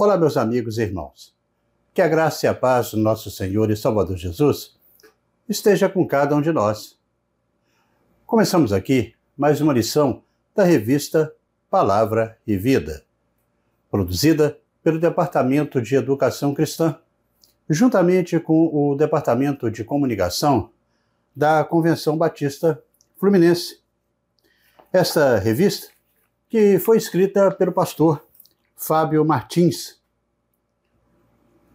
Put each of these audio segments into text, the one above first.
Olá, meus amigos e irmãos. Que a graça e a paz do nosso Senhor e Salvador Jesus esteja com cada um de nós. Começamos aqui mais uma lição da revista Palavra e Vida, produzida pelo Departamento de Educação Cristã, juntamente com o Departamento de Comunicação da Convenção Batista Fluminense. Esta revista, que foi escrita pelo pastor Fábio Martins,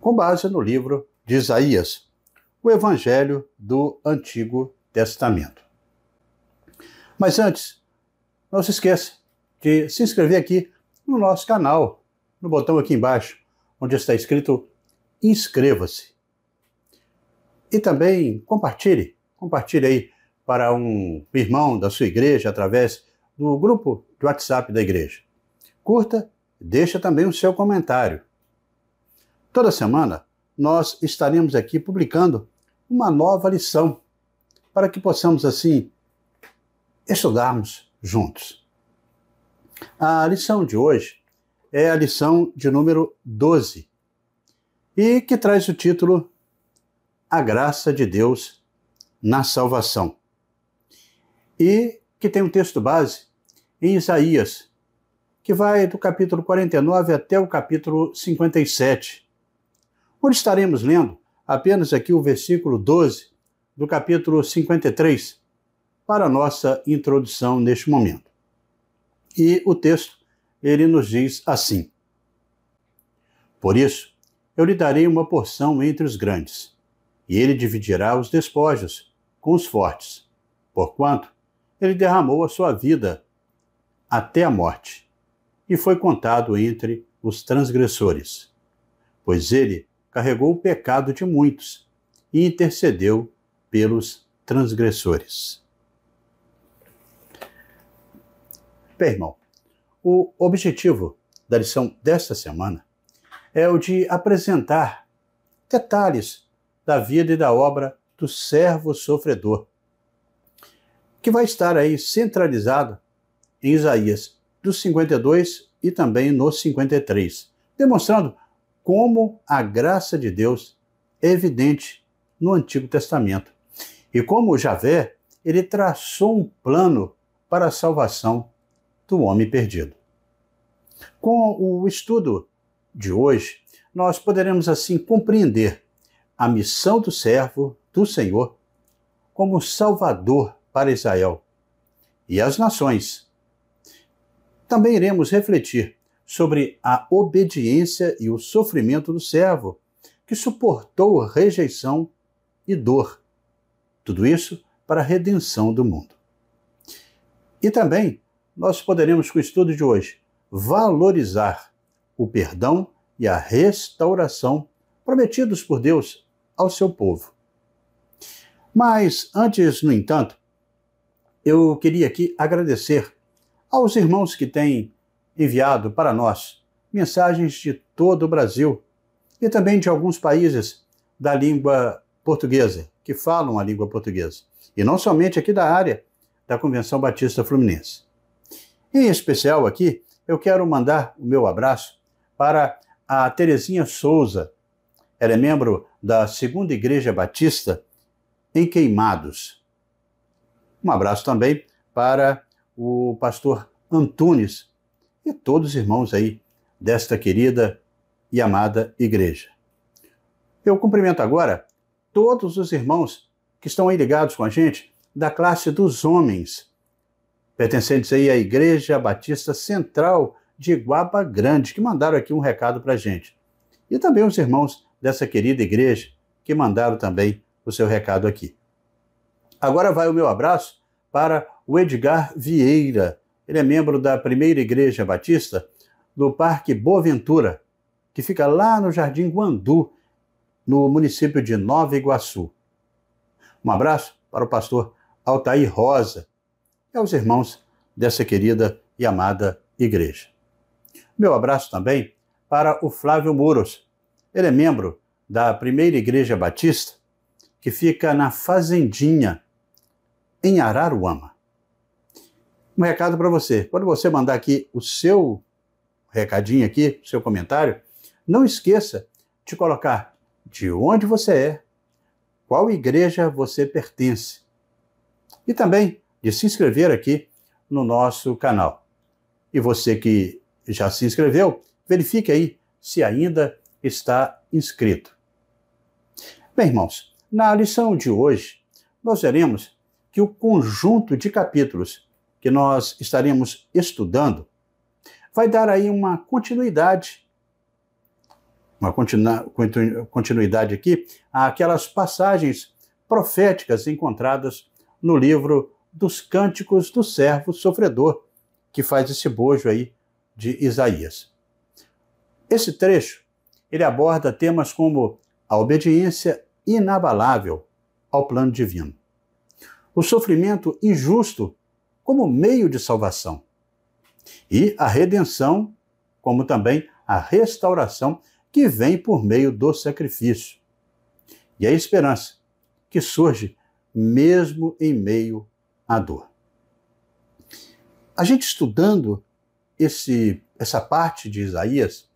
com base no livro de Isaías, o Evangelho do Antigo Testamento. Mas antes, não se esqueça de se inscrever aqui no nosso canal, no botão aqui embaixo, onde está escrito inscreva-se. E também compartilhe aí para um irmão da sua igreja através do grupo de WhatsApp da igreja. Curta, deixa também o seu comentário. Toda semana nós estaremos aqui publicando uma nova lição para que possamos assim estudarmos juntos. A lição de hoje é a lição de número 12 e que traz o título A Graça de Deus na Salvação, e que tem um texto base em Isaías, que vai do capítulo 49 até o capítulo 57, onde estaremos lendo apenas aqui o versículo 12 do capítulo 53, para a nossa introdução neste momento. E o texto, ele nos diz assim: Por isso, eu lhe darei uma porção entre os grandes, e ele dividirá os despojos com os fortes, porquanto ele derramou a sua vida até a morte, e foi contado entre os transgressores, pois ele carregou o pecado de muitos e intercedeu pelos transgressores. Bem, irmão, o objetivo da lição desta semana é o de apresentar detalhes da vida e da obra do servo sofredor, que vai estar aí centralizado em Isaías dos 52 e também no 53, demonstrando como a graça de Deus é evidente no Antigo Testamento e como Javé, ele traçou um plano para a salvação do homem perdido. Com o estudo de hoje, nós poderemos assim compreender a missão do servo do Senhor como Salvador para Israel e as nações. Também iremos refletir sobre a obediência e o sofrimento do servo, que suportou rejeição e dor. Tudo isso para a redenção do mundo. E também nós poderemos, com o estudo de hoje, valorizar o perdão e a restauração prometidos por Deus ao seu povo. Mas antes, no entanto, eu queria aqui agradecer aos irmãos que têm enviado para nós mensagens de todo o Brasil e também de alguns países da língua portuguesa, que falam a língua portuguesa, e não somente aqui da área da Convenção Batista Fluminense. Em especial aqui, eu quero mandar o meu abraço para a Terezinha Souza. Ela é membro da 2ª Igreja Batista em Queimados. Um abraço também para o pastor Antunes e todos os irmãos aí desta querida e amada igreja. Eu cumprimento agora todos os irmãos que estão aí ligados com a gente da classe dos homens, pertencentes aí à Igreja Batista Central de Iguaba Grande, que mandaram aqui um recado para a gente. E também os irmãos dessa querida igreja que mandaram também o seu recado aqui. Agora vai o meu abraço para o Edgar Vieira. Ele é membro da 1ª Igreja Batista do Parque Boaventura, que fica lá no Jardim Guandu, no município de Nova Iguaçu. Um abraço para o pastor Altair Rosa e aos irmãos dessa querida e amada igreja. Meu abraço também para o Flávio Muros. Ele é membro da 1ª Igreja Batista, que fica na Fazendinha, em Araruama. Um recado para você. Quando você mandar aqui o seu recadinho aqui, o seu comentário, não esqueça de colocar de onde você é, qual igreja você pertence e também de se inscrever aqui no nosso canal. E você que já se inscreveu, verifique aí se ainda está inscrito. Bem, irmãos, na lição de hoje, nós veremos que o conjunto de capítulos que nós estaremos estudando vai dar aí uma continuidade aqui àquelas passagens proféticas encontradas no livro dos Cânticos do Servo Sofredor, que faz esse bojo aí de Isaías. Esse trecho, ele aborda temas como a obediência inabalável ao plano divino, o sofrimento injusto como meio de salvação e a redenção, como também a restauração que vem por meio do sacrifício e a esperança que surge mesmo em meio à dor. A gente estudando essa parte de Isaías,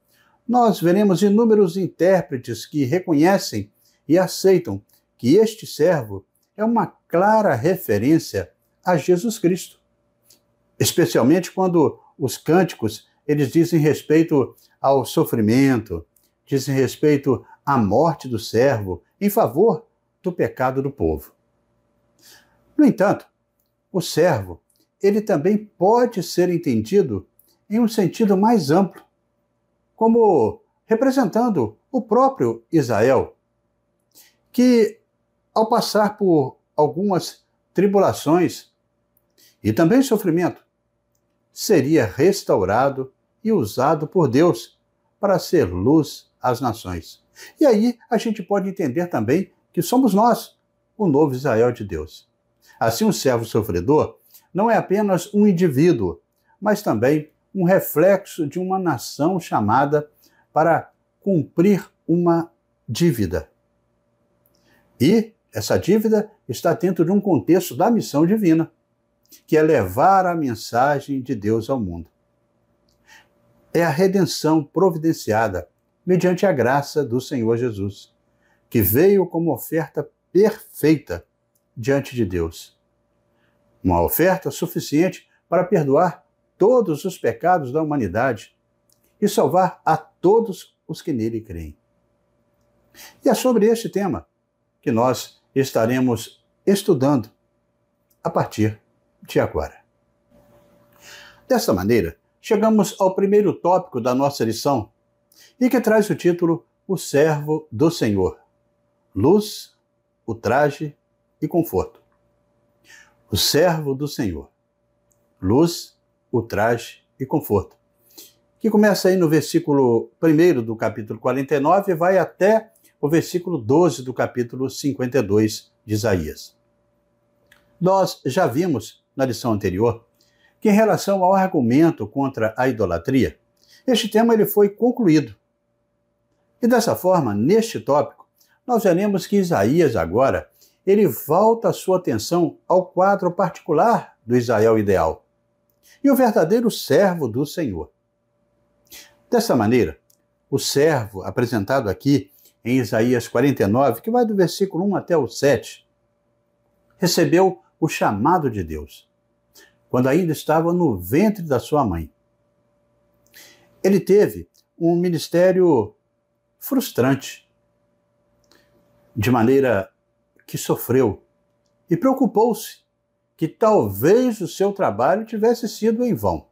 nós veremos inúmeros intérpretes que reconhecem e aceitam que este servo é uma clara referência a Jesus Cristo, especialmente quando os cânticos eles dizem respeito ao sofrimento, dizem respeito à morte do servo em favor do pecado do povo. No entanto, o servo ele também pode ser entendido em um sentido mais amplo, como representando o próprio Israel, que, ao passar por algumas tribulações e também sofrimento, seria restaurado e usado por Deus para ser luz às nações. E aí a gente pode entender também que somos nós, o novo Israel de Deus. Assim, o servo sofredor não é apenas um indivíduo, mas também um reflexo de uma nação chamada para cumprir uma dívida. E essa dívida está dentro de um contexto da missão divina, que é levar a mensagem de Deus ao mundo. É a redenção providenciada mediante a graça do Senhor Jesus, que veio como oferta perfeita diante de Deus. Uma oferta suficiente para perdoar todos os pecados da humanidade e salvar a todos os que nele creem. E é sobre este tema que nós estaremos estudando a partir de agora. Desta maneira, chegamos ao primeiro tópico da nossa lição e que traz o título O Servo do Senhor, luz, o traje e conforto. O servo do Senhor, luz, o traje e conforto. Que começa aí no versículo 1 do capítulo 49 e vai até o versículo 12 do capítulo 52 de Isaías. Nós já vimos na lição anterior que em relação ao argumento contra a idolatria, este tema ele foi concluído. E dessa forma, neste tópico, nós veremos que Isaías agora ele volta a sua atenção ao quadro particular do Israel ideal e o verdadeiro servo do Senhor. Dessa maneira, o servo apresentado aqui em Isaías 49, que vai do versículo 1 até o 7, recebeu o chamado de Deus, quando ainda estava no ventre da sua mãe. Ele teve um ministério frustrante, de maneira que sofreu e preocupou-se que talvez o seu trabalho tivesse sido em vão.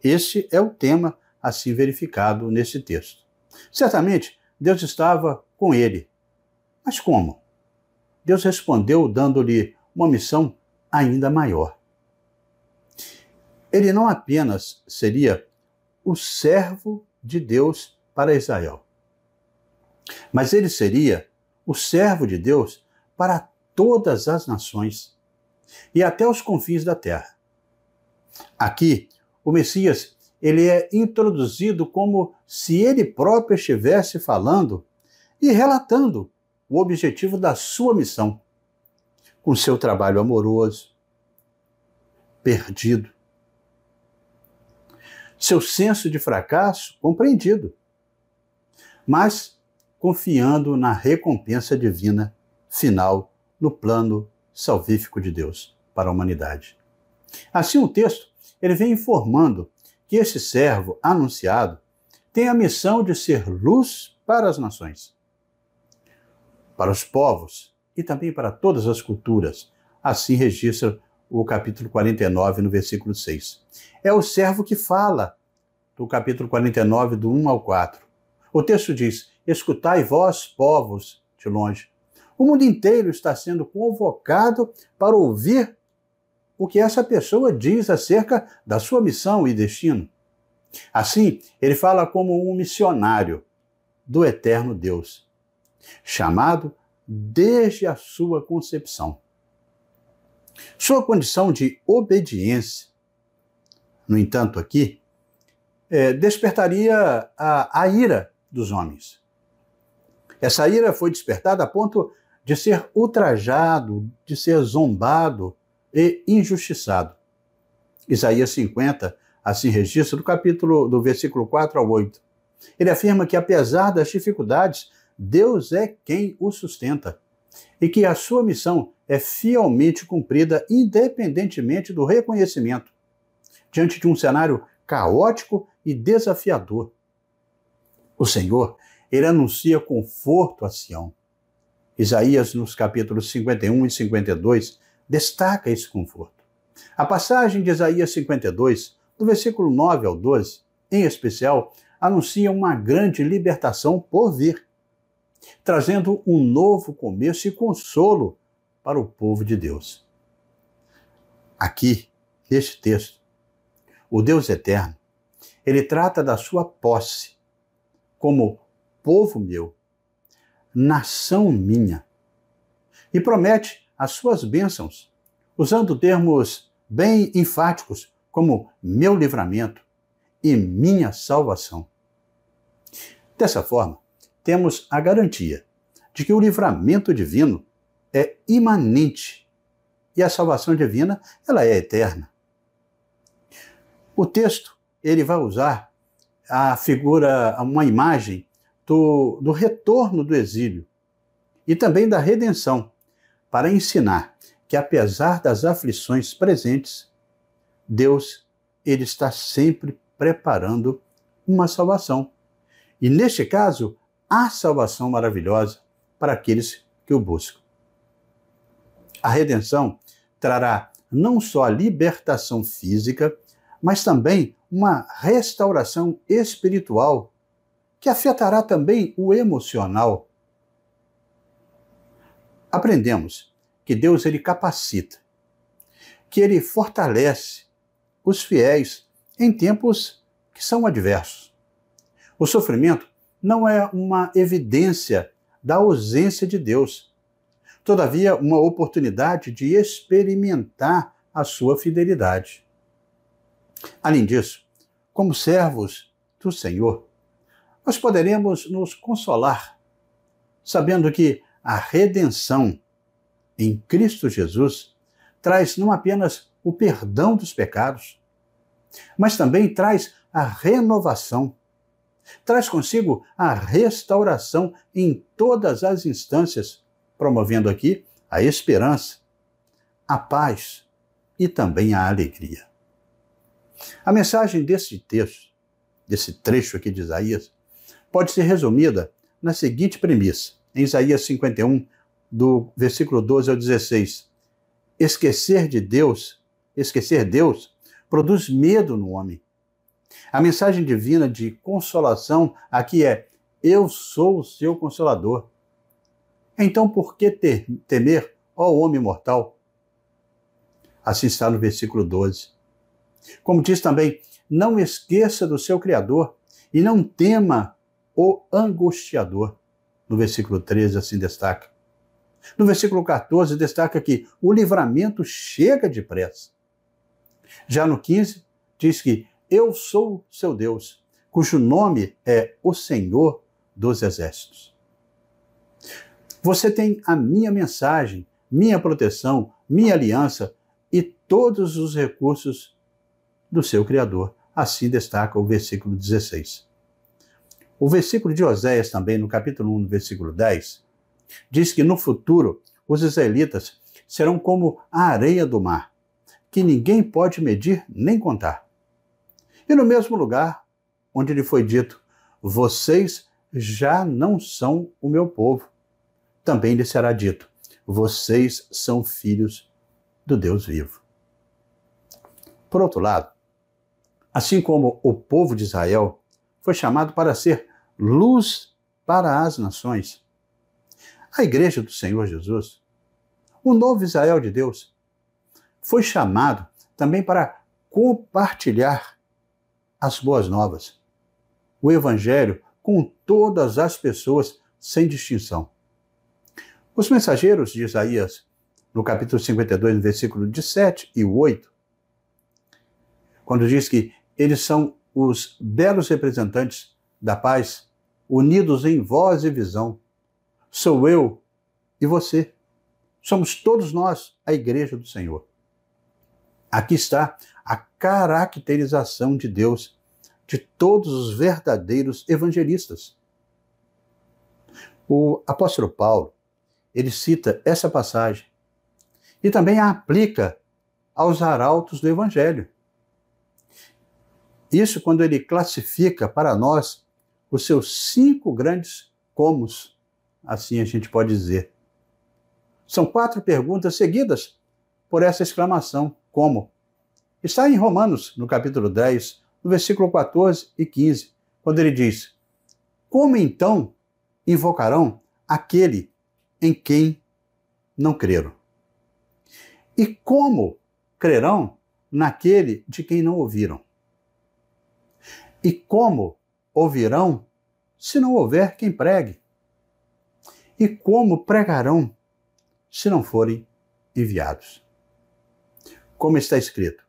Este é o tema assim verificado nesse texto. Certamente, Deus estava com ele. Mas como? Deus respondeu dando-lhe uma missão ainda maior. Ele não apenas seria o servo de Deus para Israel, mas ele seria o servo de Deus para todas as nações e até os confins da terra. Aqui, o Messias ele é introduzido como se ele próprio estivesse falando e relatando o objetivo da sua missão, com seu trabalho amoroso, perdido, seu senso de fracasso compreendido, mas confiando na recompensa divina final no plano salvífico de Deus para a humanidade. Assim, o texto ele vem informando que esse servo anunciado tem a missão de ser luz para as nações, para os povos e também para todas as culturas. Assim registra o capítulo 49, no versículo 6. É o servo que fala, do capítulo 49, do 1 ao 4. O texto diz: escutai vós, povos de longe. O mundo inteiro está sendo convocado para ouvir o que essa pessoa diz acerca da sua missão e destino. Assim, ele fala como um missionário do eterno Deus, chamado desde a sua concepção. Sua condição de obediência, no entanto, aqui, despertaria a ira dos homens. Essa ira foi despertada a ponto de ser ultrajado, de ser zombado e injustiçado. Isaías 50, assim registra do versículo 4 ao 8. Ele afirma que, apesar das dificuldades, Deus é quem o sustenta e que a sua missão é fielmente cumprida independentemente do reconhecimento, diante de um cenário caótico e desafiador. O Senhor, ele anuncia conforto a Sião. Isaías, nos capítulos 51 e 52, destaca esse conforto. A passagem de Isaías 52, do versículo 9 ao 12, em especial, anuncia uma grande libertação por vir, trazendo um novo começo e consolo para o povo de Deus. Aqui, neste texto, o Deus eterno, ele trata da sua posse como povo meu, nação minha, e promete as suas bênçãos, usando termos bem enfáticos como meu livramento e minha salvação. Dessa forma, temos a garantia de que o livramento divino é imanente e a salvação divina ela é eterna. O texto ele vai usar a figura, uma imagem do retorno do exílio e também da redenção, para ensinar que, apesar das aflições presentes, Deus ele está sempre preparando uma salvação. E, neste caso, a salvação maravilhosa para aqueles que o buscam. A redenção trará não só a libertação física, mas também uma restauração espiritual, que afetará também o emocional. Aprendemos que Deus ele capacita, que ele fortalece os fiéis em tempos que são adversos. O sofrimento não é uma evidência da ausência de Deus, todavia uma oportunidade de experimentar a sua fidelidade. Além disso, como servos do Senhor, nós poderemos nos consolar, sabendo que a redenção em Cristo Jesus traz não apenas o perdão dos pecados, mas também traz a renovação, traz consigo a restauração em todas as instâncias, promovendo aqui a esperança, a paz e também a alegria. A mensagem desse texto, desse trecho aqui de Isaías, pode ser resumida na seguinte premissa, em Isaías 51, do versículo 12 ao 16. Esquecer Deus, produz medo no homem. A mensagem divina de consolação aqui é: eu sou o seu consolador. Então por que temer, ó homem mortal? Assim está no versículo 12. Como diz também, não esqueça do seu Criador e não tema o angustiador. No versículo 13, assim destaca. No versículo 14, destaca que o livramento chega depressa. Já no 15, diz que eu sou seu Deus, cujo nome é o Senhor dos Exércitos. Você tem a minha mensagem, minha proteção, minha aliança e todos os recursos do seu Criador. Assim destaca o versículo 16. O versículo de Oséias também, no capítulo 1, no versículo 10, diz que no futuro os israelitas serão como a areia do mar, que ninguém pode medir nem contar. E no mesmo lugar onde lhe foi dito, vocês já não são o meu povo, também lhe será dito, vocês são filhos do Deus vivo. Por outro lado, assim como o povo de Israel foi chamado para ser luz para as nações, a igreja do Senhor Jesus, o novo Israel de Deus, foi chamado também para compartilhar as boas novas, o evangelho com todas as pessoas sem distinção. Os mensageiros de Isaías, no capítulo 52, no versículo de 7 e 8, quando diz que eles são os belos representantes da paz, unidos em voz e visão, sou eu e você. Somos todos nós a igreja do Senhor. Aqui está a caracterização de Deus de todos os verdadeiros evangelistas. O apóstolo Paulo, ele cita essa passagem e também a aplica aos arautos do evangelho. Isso quando ele classifica para nós os seus 5 grandes comos, assim a gente pode dizer. São 4 perguntas seguidas por essa exclamação, como? Está em Romanos, no capítulo 10, no versículo 14 e 15, quando ele diz, como então invocarão aquele em quem não creram? E como crerão naquele de quem não ouviram? E como ouvirão se não houver quem pregue? E como pregarão se não forem enviados? Como está escrito,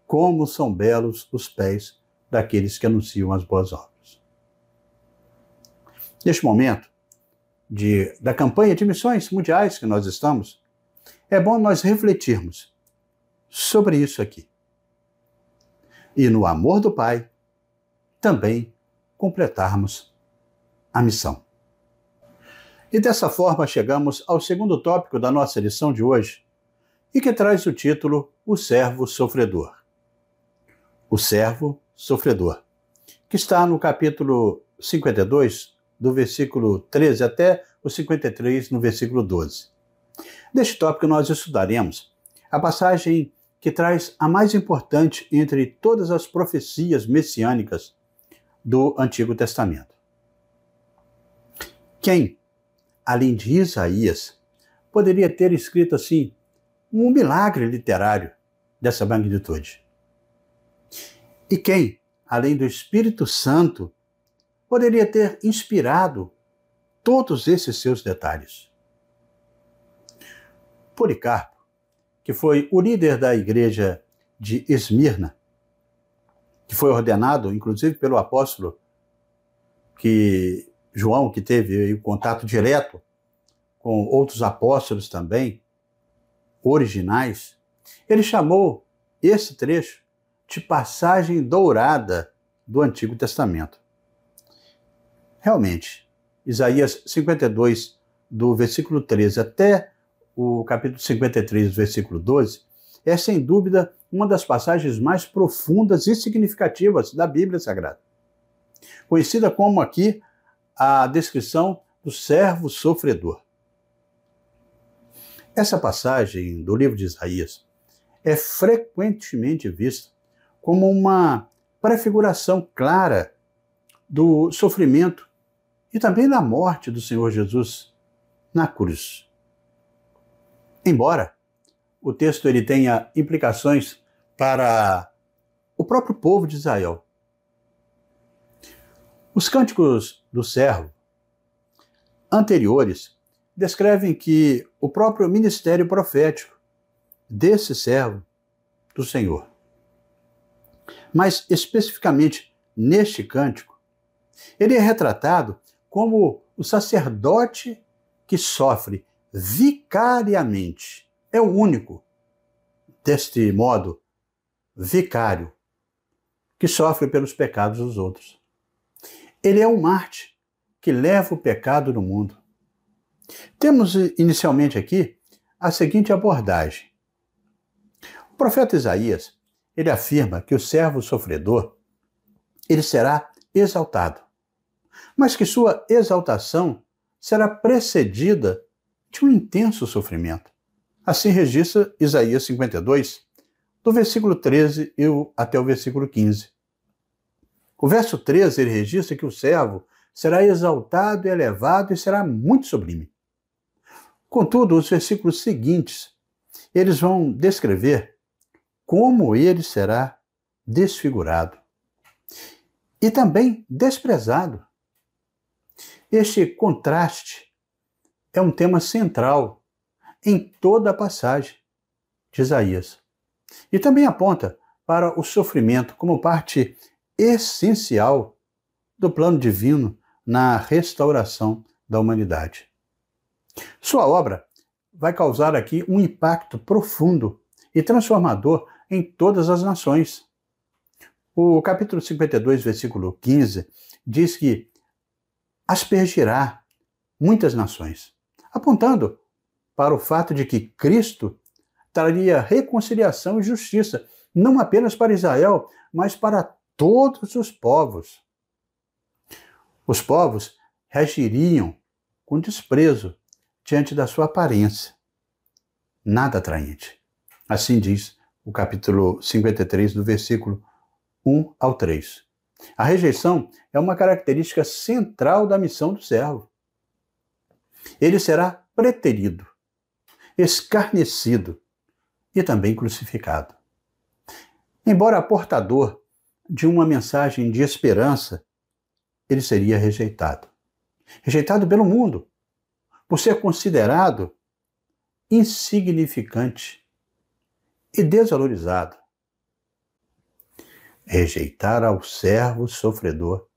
como são belos os pés daqueles que anunciam as boas obras. Neste momento da campanha de missões mundiais que nós estamos, é bom nós refletirmos sobre isso aqui. E no amor do Pai, também completarmos a missão. E dessa forma chegamos ao segundo tópico da nossa lição de hoje, e que traz o título O Servo Sofredor. O Servo Sofredor, que está no capítulo 52, do versículo 13 até o 53, no versículo 12. Neste tópico nós estudaremos a passagem que traz a mais importante entre todas as profecias messiânicas do Antigo Testamento. Quem, além de Isaías, poderia ter escrito assim um milagre literário dessa magnitude? E quem, além do Espírito Santo, poderia ter inspirado todos esses seus detalhes? Policarpo, que foi o líder da igreja de Esmirna, que foi ordenado, inclusive, pelo apóstolo João, que teve o contato direto com outros apóstolos também, originais, ele chamou esse trecho de passagem dourada do Antigo Testamento. Realmente, Isaías 52, do versículo 13 até o capítulo 53, do versículo 12, é sem dúvida uma das passagens mais profundas e significativas da Bíblia Sagrada. Conhecida como aqui a descrição do servo sofredor. Essa passagem do livro de Isaías é frequentemente vista como uma prefiguração clara do sofrimento e também da morte do Senhor Jesus na cruz. Embora o texto ele tenha implicações para o próprio povo de Israel. Os cânticos do servo anteriores descrevem que o próprio ministério profético desse servo do Senhor. Mas, especificamente neste cântico, ele é retratado como o sacerdote que sofre vicariamente. É o único, deste modo, vicário, que sofre pelos pecados dos outros. Ele é o Marte que leva o pecado no mundo. Temos inicialmente aqui a seguinte abordagem. O profeta Isaías, ele afirma que o servo sofredor, ele será exaltado, mas que sua exaltação será precedida de um intenso sofrimento. Assim registra Isaías 52, do versículo 13 até o versículo 15. O verso 13, ele registra que o servo será exaltado e elevado e será muito sublime. Contudo, os versículos seguintes, eles vão descrever como ele será desfigurado e também desprezado. Este contraste é um tema central em toda a passagem de Isaías e também aponta para o sofrimento como parte essencial do plano divino na restauração da humanidade. Sua obra vai causar aqui um impacto profundo e transformador em todas as nações. O capítulo 52, versículo 15, diz que aspergirá muitas nações, apontando para o fato de que Cristo traria reconciliação e justiça, não apenas para Israel, mas para todos os povos. Os povos reagiriam com desprezo diante da sua aparência, nada atraente. Assim diz o capítulo 53, do versículo 1 ao 3. A rejeição é uma característica central da missão do servo. Ele será preterido, escarnecido e também crucificado. Embora portador de uma mensagem de esperança, ele seria rejeitado. Rejeitado pelo mundo, por ser considerado insignificante e desvalorizado. Rejeitar ao servo sofredor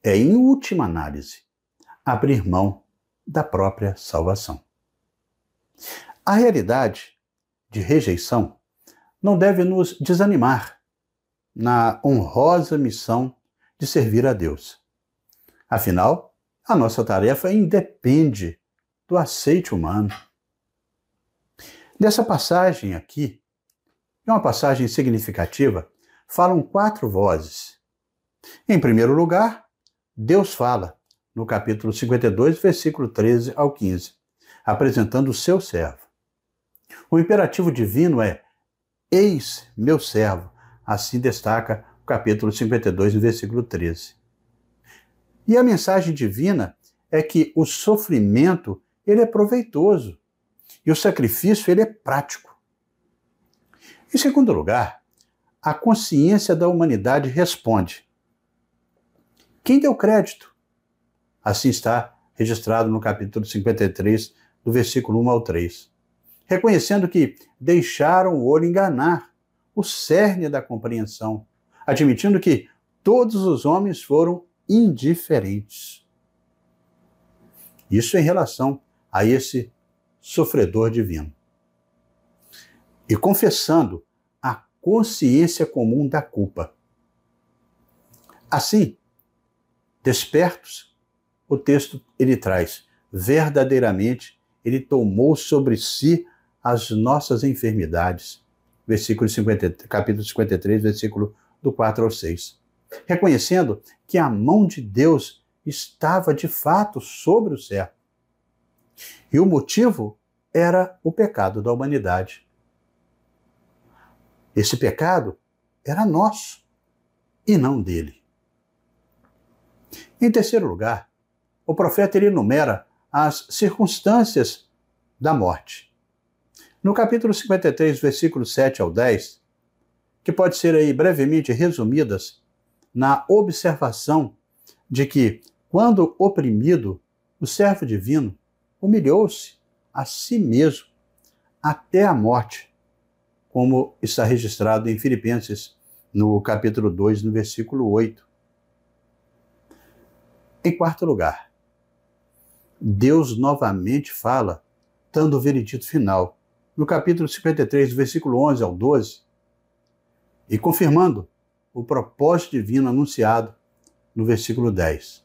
é, em última análise, abrir mão da própria salvação. A realidade de rejeição não deve nos desanimar na honrosa missão de servir a Deus. Afinal, a nossa tarefa independe do aceite humano. Nessa passagem aqui, é uma passagem significativa, falam 4 vozes. Em primeiro lugar, Deus fala, no capítulo 52, versículo 13 ao 15, apresentando o seu servo. O imperativo divino é: eis meu servo, assim destaca o capítulo 52, versículo 13. E a mensagem divina é que o sofrimento, ele é proveitoso e o sacrifício, ele é prático. Em segundo lugar, a consciência da humanidade responde: quem deu crédito? Assim está registrado no capítulo 53, do versículo 1 ao 3. Reconhecendo que deixaram o olho enganar, o cerne da compreensão, admitindo que todos os homens foram indiferentes. Isso em relação a esse sofredor divino. E confessando a consciência comum da culpa. Assim, despertos, o texto ele traz: verdadeiramente ele tomou sobre si as nossas enfermidades. Capítulo 53, versículo do 4 ao 6. Reconhecendo que a mão de Deus estava de fato sobre o servo. E o motivo era o pecado da humanidade. Esse pecado era nosso e não dele. Em terceiro lugar, o profeta ele enumera as circunstâncias da morte. No capítulo 53, versículos 7 ao 10, que pode ser aí brevemente resumidas na observação de que, quando oprimido, o servo divino humilhou-se a si mesmo até a morte, como está registrado em Filipenses, no capítulo 2, no versículo 8. Em quarto lugar, Deus novamente fala, dando o veredito final, no capítulo 53, versículo 11 ao 12, e confirmando o propósito divino anunciado no versículo 10.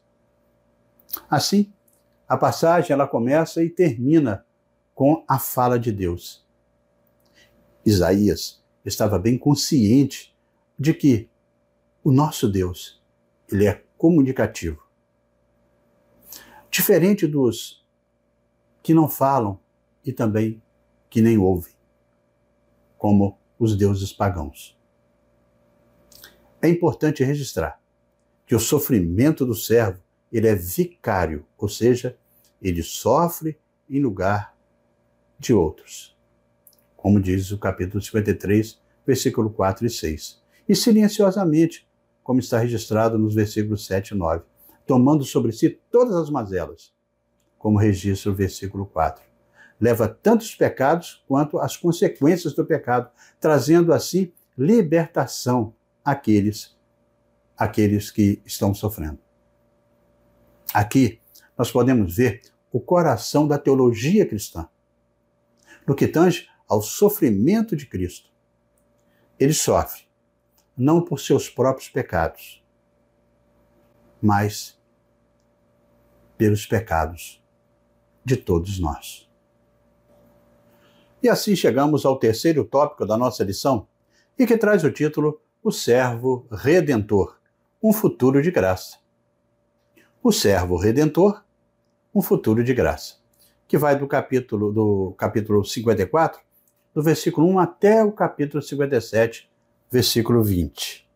Assim, a passagem ela começa e termina com a fala de Deus. Isaías estava bem consciente de que o nosso Deus, ele é comunicativo. Diferente dos que não falam e também que nem ouvem, como os deuses pagãos. É importante registrar que o sofrimento do servo, ele é vicário, ou seja, ele sofre em lugar de outros. Como diz o capítulo 53, versículo 4 e 6. E silenciosamente, como está registrado nos versículos 7 e 9, tomando sobre si todas as mazelas, como registra o versículo 4. Leva tanto os pecados quanto as consequências do pecado, trazendo assim libertação àqueles que estão sofrendo. Aqui nós podemos ver o coração da teologia cristã. No que tange ao sofrimento de Cristo, ele sofre não por seus próprios pecados, mas pelos pecados de todos nós. E assim chegamos ao terceiro tópico da nossa lição, e que traz o título O Servo Redentor, um futuro de graça. O servo redentor, um futuro de graça, que vai do capítulo 54, do versículo 1 até o capítulo 57, versículo 20.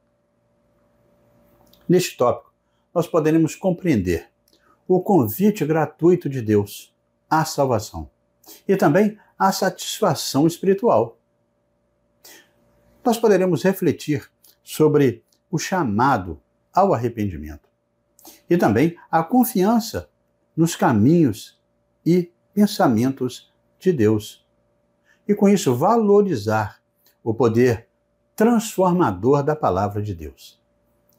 Neste tópico, nós poderemos compreender o convite gratuito de Deus à salvação e também à satisfação espiritual. Nós poderemos refletir sobre o chamado ao arrependimento e também a confiança nos caminhos e pensamentos de Deus. E com isso valorizar o poder transformador da palavra de Deus.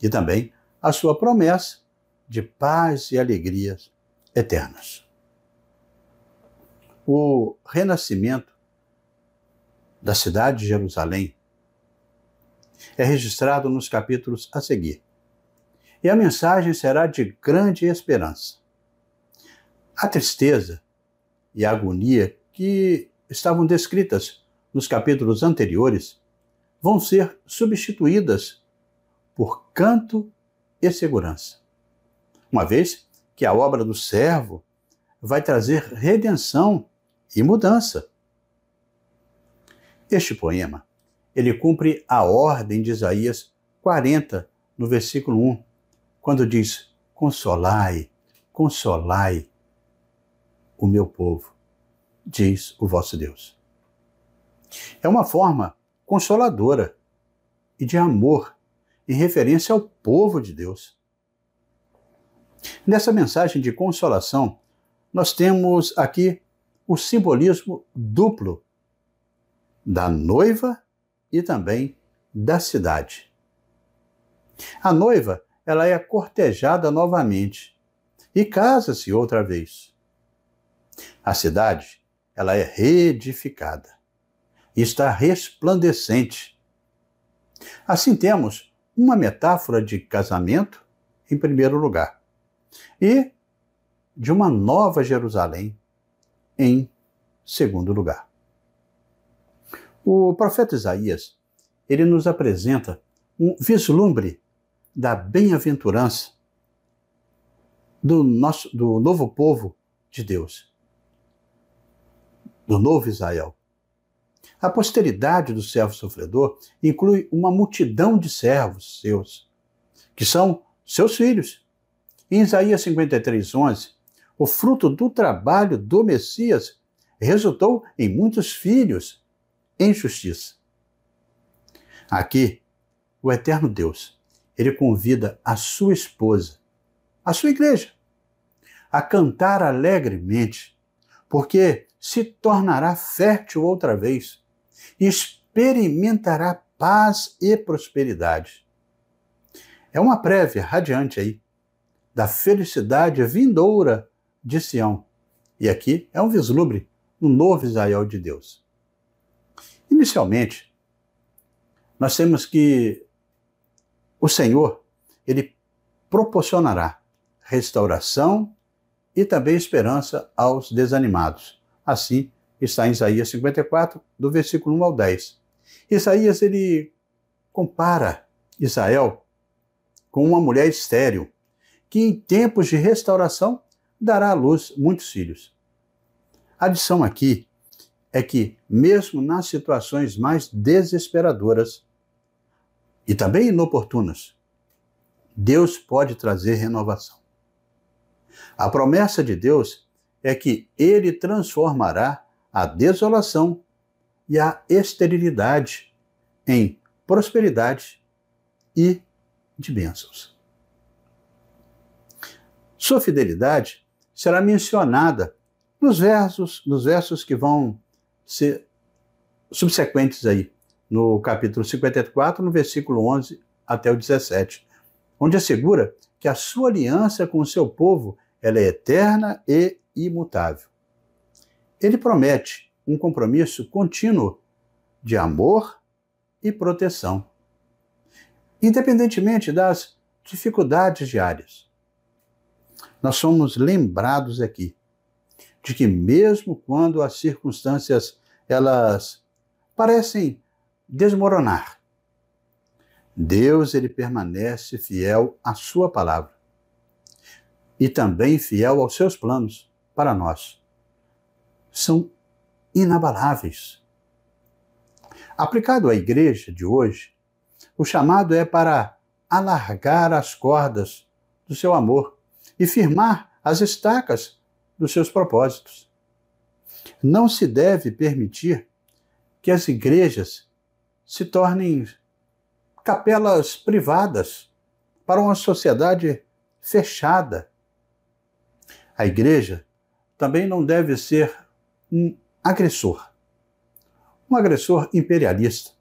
E também a sua promessa de paz e alegrias eternas. O renascimento da cidade de Jerusalém é registrado nos capítulos a seguir. E a mensagem será de grande esperança. A tristeza e a agonia que estavam descritas nos capítulos anteriores vão ser substituídas por canto e segurança, uma vez que a obra do servo vai trazer redenção e mudança. Este poema, ele cumpre a ordem de Isaías 40, no versículo 1, quando diz: consolai, consolai o meu povo, diz o vosso Deus. É uma forma consoladora e de amor em referência ao povo de Deus. Nessa mensagem de consolação, nós temos aqui o simbolismo duplo da noiva e também da cidade. A noiva, ela é cortejada novamente e casa-se outra vez. A cidade, ela é reedificada e está resplandecente. Assim temos uma metáfora de casamento, em primeiro lugar, e de uma nova Jerusalém, em segundo lugar. O profeta Isaías, ele nos apresenta um vislumbre da bem-aventurança do novo povo de Deus, do novo Israel. A posteridade do servo sofredor inclui uma multidão de servos seus, que são seus filhos. Em Isaías 53:11, o fruto do trabalho do Messias resultou em muitos filhos em justiça. Aqui, o eterno Deus, ele convida a sua esposa, a sua igreja, a cantar alegremente, porque se tornará fértil outra vez e experimentará paz e prosperidade. É uma prévia radiante aí da felicidade vindoura de Sião. E aqui é um vislumbre no novo Israel de Deus. Inicialmente, nós temos que o Senhor, ele proporcionará restauração e também esperança aos desanimados. Assim está em Isaías 54, do versículo 1 ao 10. Isaías, ele compara Israel com uma mulher estéril, que em tempos de restauração dará à luz muitos filhos. A lição aqui é que, mesmo nas situações mais desesperadoras e também inoportunas, Deus pode trazer renovação. A promessa de Deus é que Ele transformará a desolação e a esterilidade em prosperidade e de bênçãos. Sua fidelidade será mencionada nos versos que vão ser subsequentes aí, no capítulo 54, no versículo 11 até o 17, onde assegura que a sua aliança com o seu povo ela é eterna e imutável. Ele promete um compromisso contínuo de amor e proteção, independentemente das dificuldades diárias. Nós somos lembrados aqui de que mesmo quando as circunstâncias elas parecem desmoronar, Deus ele permanece fiel à sua palavra e também fiel aos seus planos para nós. São inabaláveis. Aplicado à igreja de hoje, o chamado é para alargar as cordas do seu amor e firmar as estacas dos seus propósitos. Não se deve permitir que as igrejas se tornem capelas privadas para uma sociedade fechada. A igreja também não deve ser um agressor imperialista.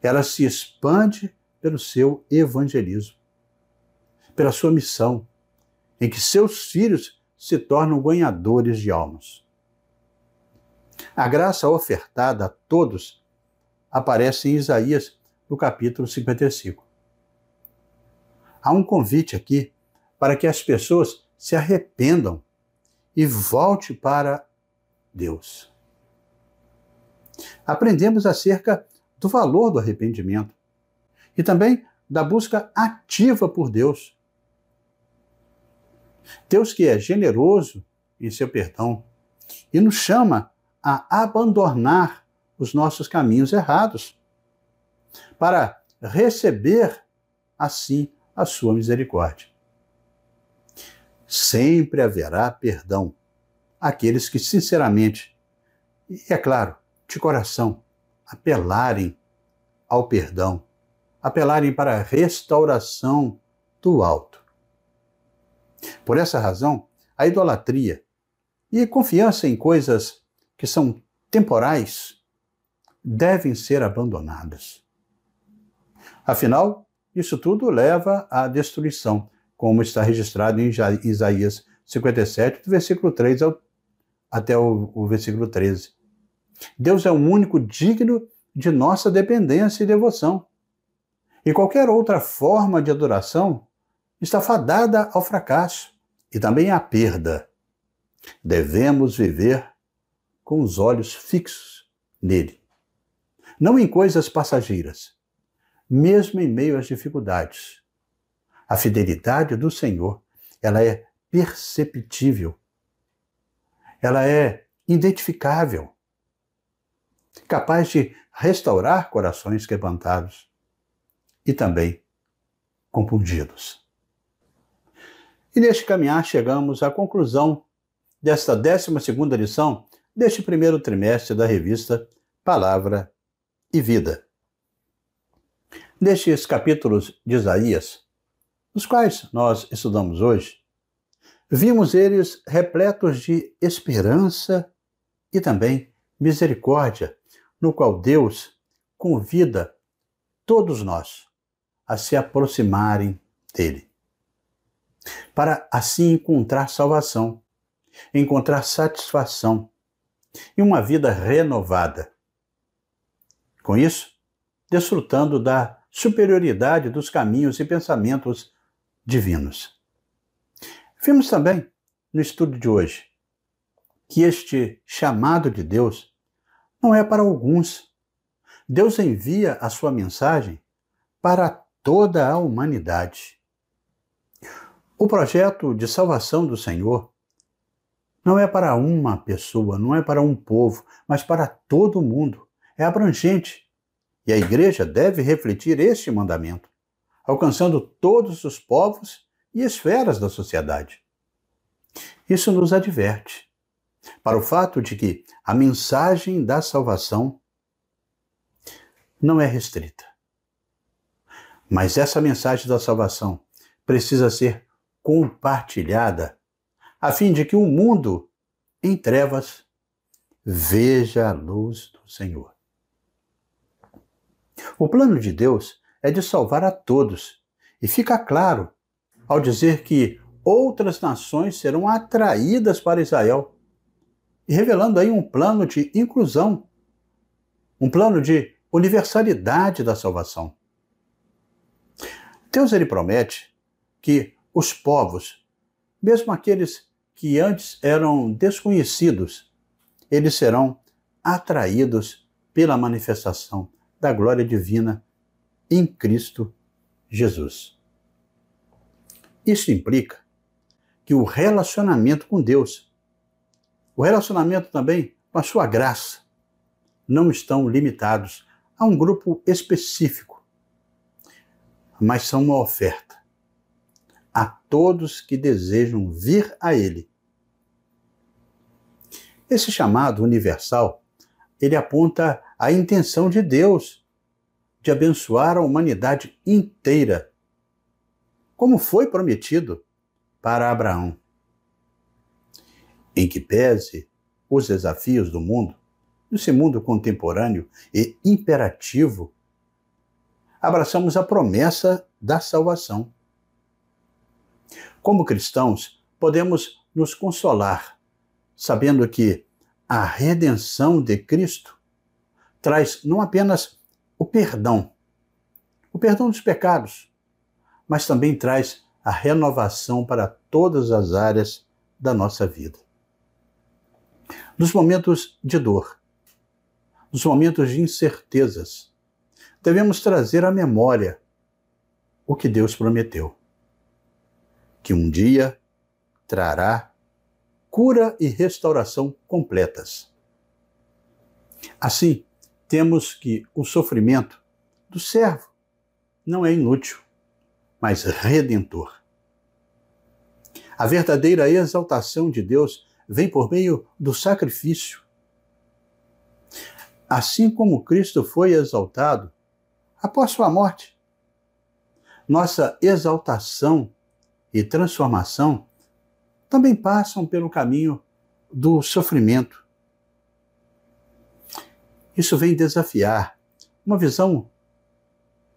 Ela se expande pelo seu evangelismo, pela sua missão, em que seus filhos se tornam ganhadores de almas. A graça ofertada a todos aparece em Isaías, no capítulo 55. Há um convite aqui para que as pessoas se arrependam e voltem para Deus. Aprendemos acerca do valor do arrependimento e também da busca ativa por Deus. Deus que é generoso em seu perdão e nos chama a abandonar os nossos caminhos errados para receber, assim, a sua misericórdia. Sempre haverá perdão àqueles que, sinceramente, e é claro, de coração, apelarem ao perdão, apelarem para a restauração do alto. Por essa razão, a idolatria e confiança em coisas que são temporais devem ser abandonadas. Afinal, isso tudo leva à destruição, como está registrado em Isaías 57, do versículo 3 até o versículo 13. Deus é o único digno de nossa dependência e devoção. E qualquer outra forma de adoração está fadada ao fracasso e também à perda. Devemos viver com os olhos fixos nele, não em coisas passageiras, mesmo em meio às dificuldades. A fidelidade do Senhor, ela é perceptível, ela é identificável, capaz de restaurar corações quebrantados e também compungidos. E neste caminhar chegamos à conclusão desta 12ª lição deste primeiro trimestre da revista Palavra e Vida. Nestes capítulos de Isaías, os quais nós estudamos hoje, vimos eles repletos de esperança e também misericórdia, no qual Deus convida todos nós a se aproximarem dele, para assim encontrar salvação, encontrar satisfação e uma vida renovada. Com isso, desfrutando da superioridade dos caminhos e pensamentos divinos. Vimos também, no estudo de hoje, que este chamado de Deus não é para alguns. Deus envia a sua mensagem para toda a humanidade. O projeto de salvação do Senhor não é para uma pessoa, não é para um povo, mas para todo mundo. É abrangente. E a igreja deve refletir este mandamento, alcançando todos os povos e esferas da sociedade. Isso nos adverte para o fato de que a mensagem da salvação não é restrita. Mas essa mensagem da salvação precisa ser compartilhada, a fim de que o mundo em trevas veja a luz do Senhor. O plano de Deus é de salvar a todos, e fica claro ao dizer que outras nações serão atraídas para Israel, e revelando aí um plano de inclusão, um plano de universalidade da salvação. Deus ele promete que os povos, mesmo aqueles que antes eram desconhecidos, eles serão atraídos pela manifestação da glória divina em Cristo Jesus. Isso implica que o relacionamento com Deus, o relacionamento também com a sua graça, não estão limitados a um grupo específico, mas são uma oferta a todos que desejam vir a Ele. Esse chamado universal, ele aponta a intenção de Deus de abençoar a humanidade inteira, como foi prometido para Abraão. Em que pese os desafios do mundo, nesse mundo contemporâneo e imperativo, abraçamos a promessa da salvação. Como cristãos, podemos nos consolar, sabendo que a redenção de Cristo traz não apenas o perdão dos pecados, mas também traz a renovação para todas as áreas da nossa vida. Nos momentos de dor, nos momentos de incertezas, devemos trazer à memória o que Deus prometeu, que um dia trará cura e restauração completas. Assim, temos que o sofrimento do servo não é inútil, mas redentor. A verdadeira exaltação de Deus vem por meio do sacrifício. Assim como Cristo foi exaltado após sua morte, nossa exaltação e transformação também passam pelo caminho do sofrimento. Isso vem desafiar uma visão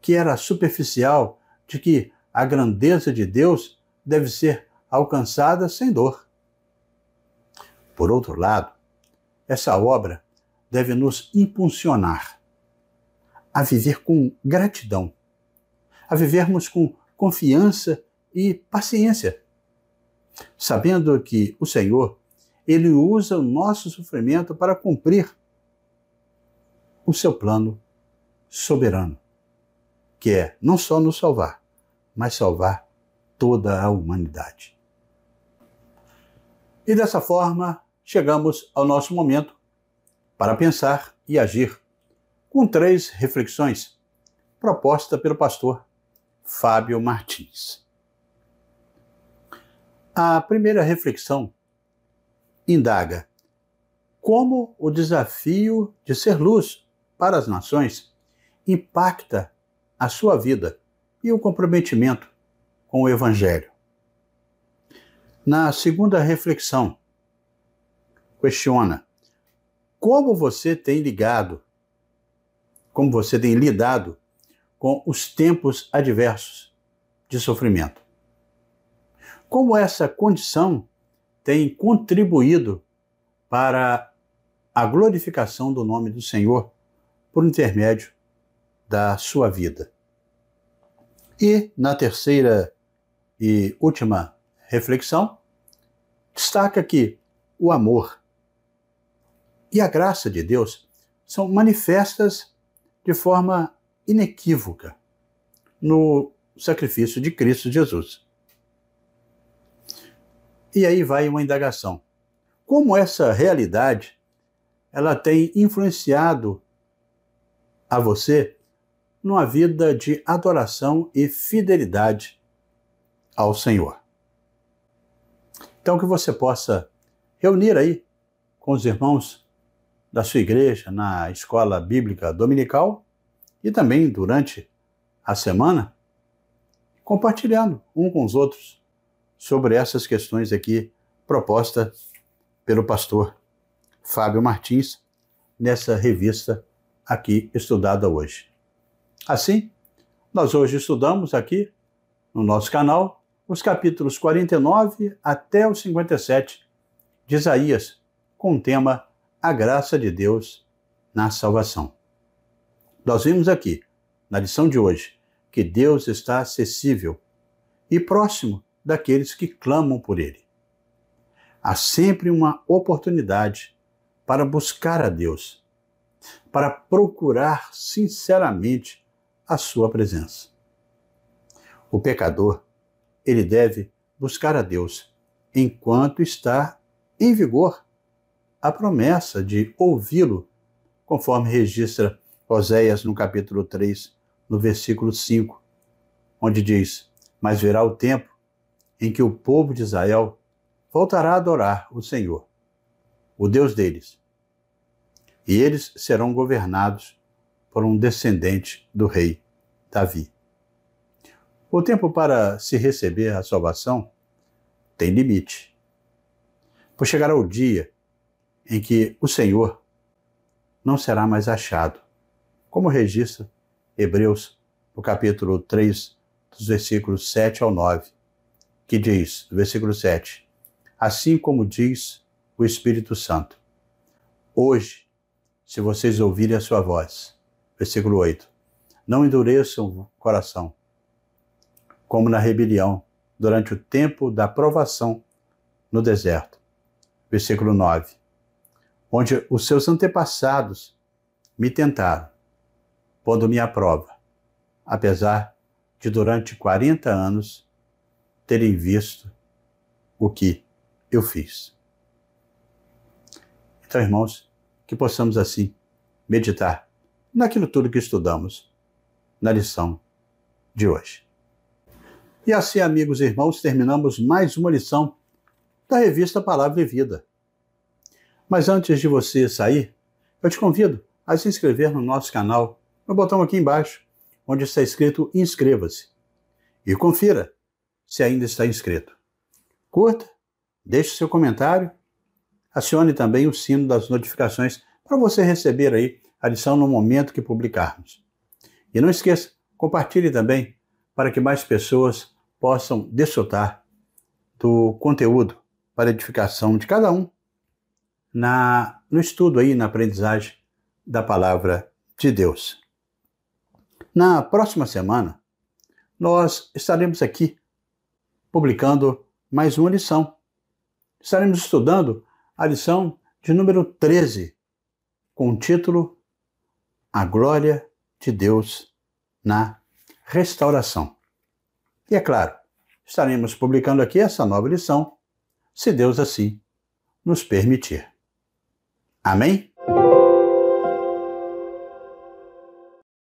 que era superficial de que a grandeza de Deus deve ser alcançada sem dor. Por outro lado, essa obra deve nos impulsionar a viver com gratidão, a vivermos com confiança e paciência, sabendo que o Senhor, Ele usa o nosso sofrimento para cumprir o seu plano soberano, que é não só nos salvar, mas salvar toda a humanidade. E dessa forma, chegamos ao nosso momento para pensar e agir com 3 reflexões propostas pelo pastor Fábio Martins. A primeira reflexão indaga como o desafio de ser luz para as nações impacta a sua vida e o comprometimento com o Evangelho. Na segunda reflexão, questiona como você tem lidado com os tempos adversos de sofrimento. Como essa condição tem contribuído para a glorificação do nome do Senhor por intermédio da sua vida. E, na terceira e última reflexão destaca que o amor e a graça de Deus são manifestas de forma inequívoca no sacrifício de Cristo Jesus. E aí vai uma indagação. Como essa realidade ela tem influenciado a você numa vida de adoração e fidelidade ao Senhor? Então que você possa reunir aí com os irmãos da sua igreja na escola bíblica dominical e também durante a semana, compartilhando um com os outros sobre essas questões aqui propostas pelo pastor Fábio Martins nessa revista aqui estudada hoje. Assim, nós hoje estudamos aqui no nosso canal os capítulos 49 até o 57 de Isaías, com o tema A Graça de Deus na Salvação. Nós vimos aqui, na lição de hoje, que Deus está acessível e próximo daqueles que clamam por Ele. Há sempre uma oportunidade para buscar a Deus, para procurar sinceramente a sua presença. O pecador, ele deve buscar a Deus enquanto está em vigor a promessa de ouvi-lo, conforme registra Oséias no capítulo 3, no versículo 5, onde diz: Mas virá o tempo em que o povo de Israel voltará a adorar o Senhor, o Deus deles, e eles serão governados por um descendente do rei Davi. O tempo para se receber a salvação tem limite, pois chegará o dia em que o Senhor não será mais achado, como registra Hebreus, no capítulo 3, dos versículos 7 ao 9, que diz, versículo 7, assim como diz o Espírito Santo, hoje, se vocês ouvirem a sua voz, versículo 8, não endureçam o coração, como na rebelião, durante o tempo da provação no deserto. Versículo 9, onde os seus antepassados me tentaram, pondo-me à prova, apesar de durante 40 anos terem visto o que eu fiz. Então, irmãos, que possamos assim meditar naquilo tudo que estudamos na lição de hoje. E assim, amigos e irmãos, terminamos mais uma lição da revista Palavra e Vida. Mas antes de você sair, eu te convido a se inscrever no nosso canal, no botão aqui embaixo, onde está escrito Inscreva-se. E confira se ainda está inscrito. Curta, deixe seu comentário, acione também o sino das notificações para você receber aí a lição no momento que publicarmos. E não esqueça, compartilhe também para que mais pessoas possam desfrutar do conteúdo para edificação de cada um no estudo aí, na aprendizagem da Palavra de Deus. Na próxima semana, nós estaremos aqui publicando mais uma lição. Estaremos estudando a lição de número 13, com o título A Glória de Deus na Restauração. E é claro, estaremos publicando aqui essa nova lição, se Deus assim nos permitir. Amém?